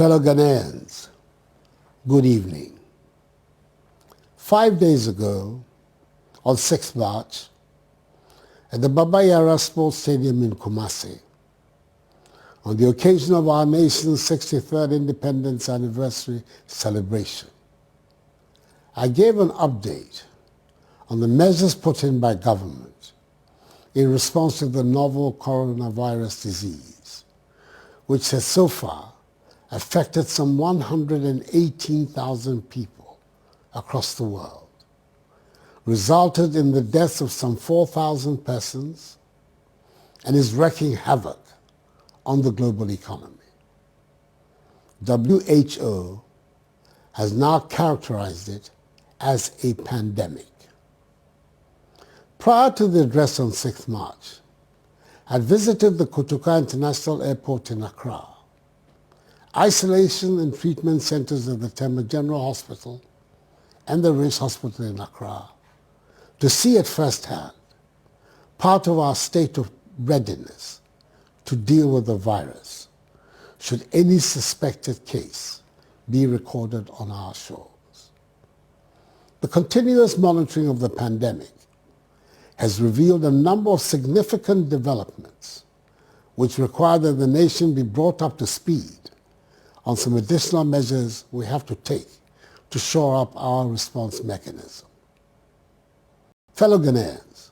Fellow Ghanaians, good evening. 5 days ago, on 6th March, at the Baba Yara Sports Stadium in Kumasi, on the occasion of our nation's 63rd Independence Anniversary celebration, I gave an update on the measures put in by government in response to the novel coronavirus disease, which has so far affected some 118,000 people across the world, resulted in the deaths of some 4,000 persons, and is wreaking havoc on the global economy. WHO has now characterized it as a pandemic. Prior to the address on 6th March, I visited the Kotoka International Airport in Accra, isolation and treatment centers of the Tema General Hospital and the Race Hospital in Accra, to see at first hand part of our state of readiness to deal with the virus, should any suspected case be recorded on our shores. The continuous monitoring of the pandemic has revealed a number of significant developments which require that the nation be brought up to speed on some additional measures we have to take to shore up our response mechanism. Fellow Ghanaians,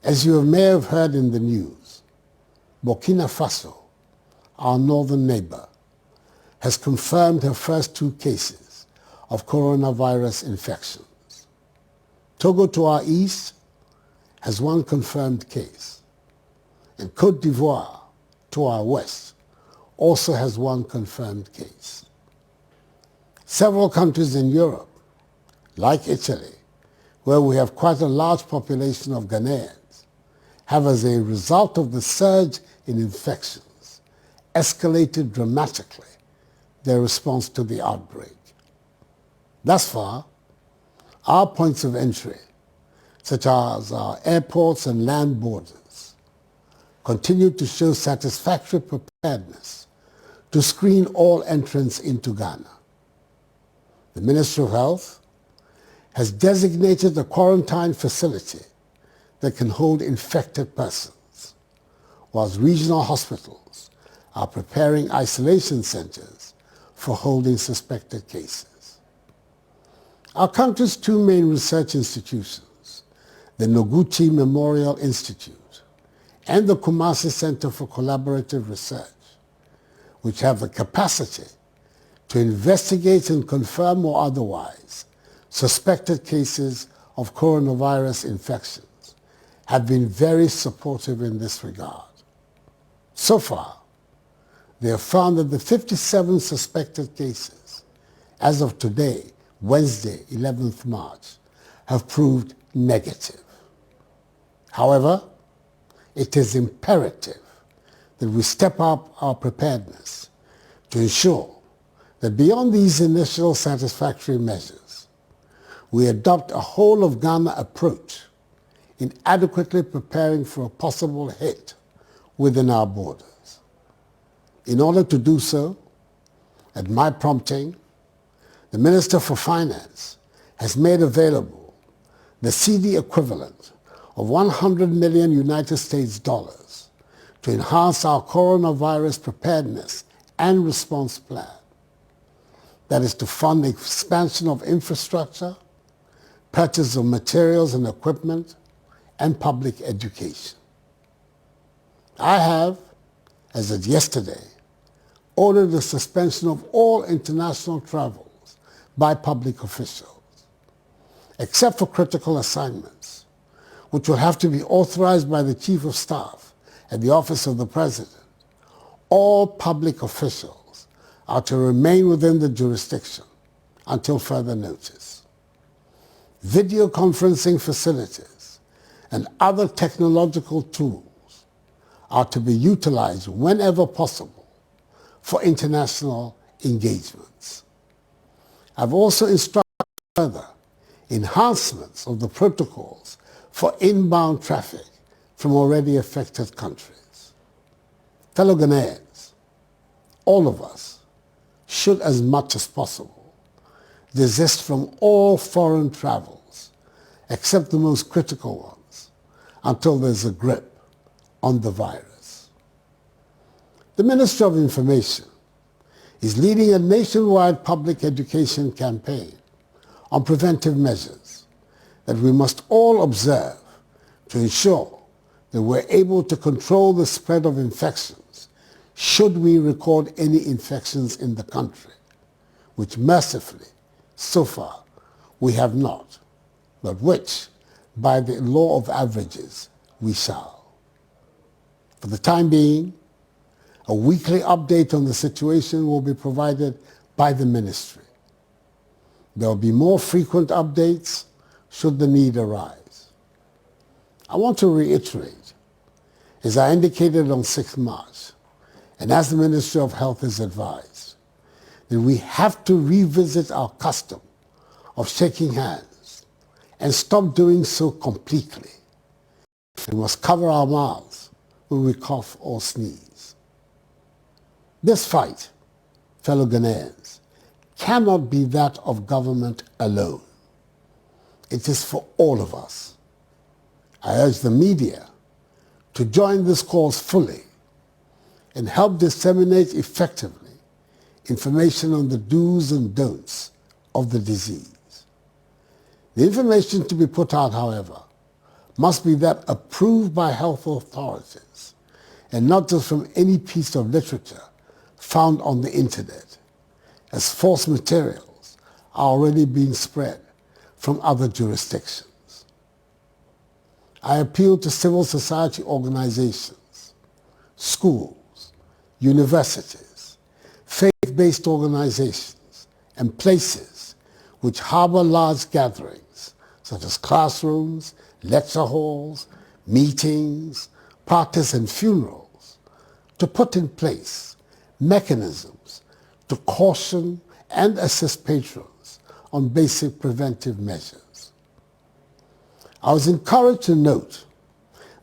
as you may have heard in the news, Burkina Faso, our northern neighbor, has confirmed her first 2 cases of coronavirus infections. Togo to our east has 1 confirmed case, and Côte d'Ivoire to our west also has 1 confirmed case. Several countries in Europe, like Italy, where we have quite a large population of Ghanaians, have, as a result of the surge in infections, escalated dramatically their response to the outbreak. Thus far, our points of entry, such as our airports and land borders, continue to show satisfactory preparedness to screen all entrants into Ghana. The Ministry of Health has designated a quarantine facility that can hold infected persons, whilst regional hospitals are preparing isolation centers for holding suspected cases. Our country's 2 main research institutions, the Noguchi Memorial Institute and the Kumasi Center for Collaborative Research, which have the capacity to investigate and confirm or otherwise suspected cases of coronavirus infections, have been very supportive in this regard. So far, they have found that the 57 suspected cases, as of today, Wednesday, 11th March, have proved negative. However, it is imperative that we step up our preparedness to ensure that beyond these initial satisfactory measures, we adopt a whole-of-Ghana approach in adequately preparing for a possible hit within our borders. In order to do so, at my prompting, the Minister for Finance has made available the CD equivalent of 100 million United States dollars to enhance our coronavirus preparedness and response plan. That is to fund the expansion of infrastructure, purchase of materials and equipment, and public education. I have, as of yesterday, ordered the suspension of all international travels by public officials, except for critical assignments, which will have to be authorized by the Chief of Staff at the Office of the President. All public officials are to remain within the jurisdiction until further notice. Video conferencing facilities and other technological tools are to be utilized whenever possible for international engagements. I've also instructed further enhancements of the protocols for inbound traffic from already affected countries. Fellow Ghanaians, all of us should, as much as possible, desist from all foreign travels, except the most critical ones, until there's a grip on the virus. The Ministry of Information is leading a nationwide public education campaign on preventive measures that we must all observe to ensure that we're able to control the spread of infections should we record any infections in the country, which mercifully, so far, we have not, but which, by the law of averages, we shall. For the time being, a weekly update on the situation will be provided by the ministry. There will be more frequent updates should the need arise. I want to reiterate, as I indicated on 6th March, and as the Ministry of Health has advised, that we have to revisit our custom of shaking hands and stop doing so completely. We must cover our mouths when we cough or sneeze. This fight, fellow Ghanaians, cannot be that of government alone. It is for all of us. I urge the media to join this cause fully and help disseminate effectively information on the do's and don'ts of the disease. The information to be put out, however, must be that approved by health authorities and not just from any piece of literature found on the internet, as false materials are already being spread from other jurisdictions. I appeal to civil society organizations, schools, universities, faith-based organizations, and places which harbor large gatherings, such as classrooms, lecture halls, meetings, parties, and funerals, to put in place mechanisms to caution and assist patrons on basic preventive measures. I was encouraged to note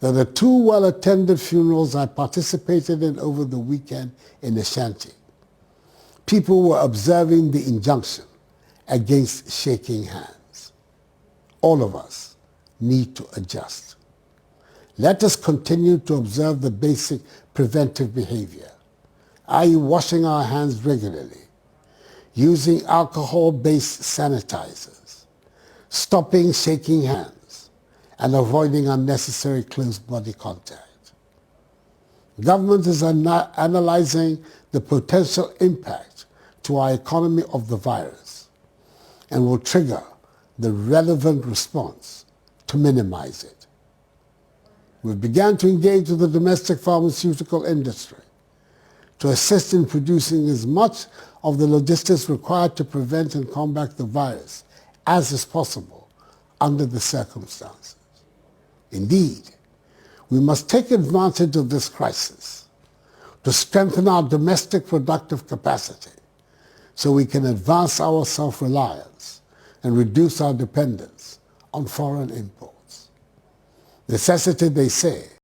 that the 2 well-attended funerals I participated in over the weekend in Ashanti, people were observing the injunction against shaking hands. All of us need to adjust. Let us continue to observe the basic preventive behavior, i.e. washing our hands regularly, using alcohol-based sanitizers, stopping shaking hands, and avoiding unnecessary close body contact. Government is analyzing the potential impact to our economy of the virus and will trigger the relevant response to minimize it. We began to engage with the domestic pharmaceutical industry to assist in producing as much of the logistics required to prevent and combat the virus as is possible under the circumstances. Indeed, we must take advantage of this crisis to strengthen our domestic productive capacity so we can advance our self-reliance and reduce our dependence on foreign imports. Necessity, they say,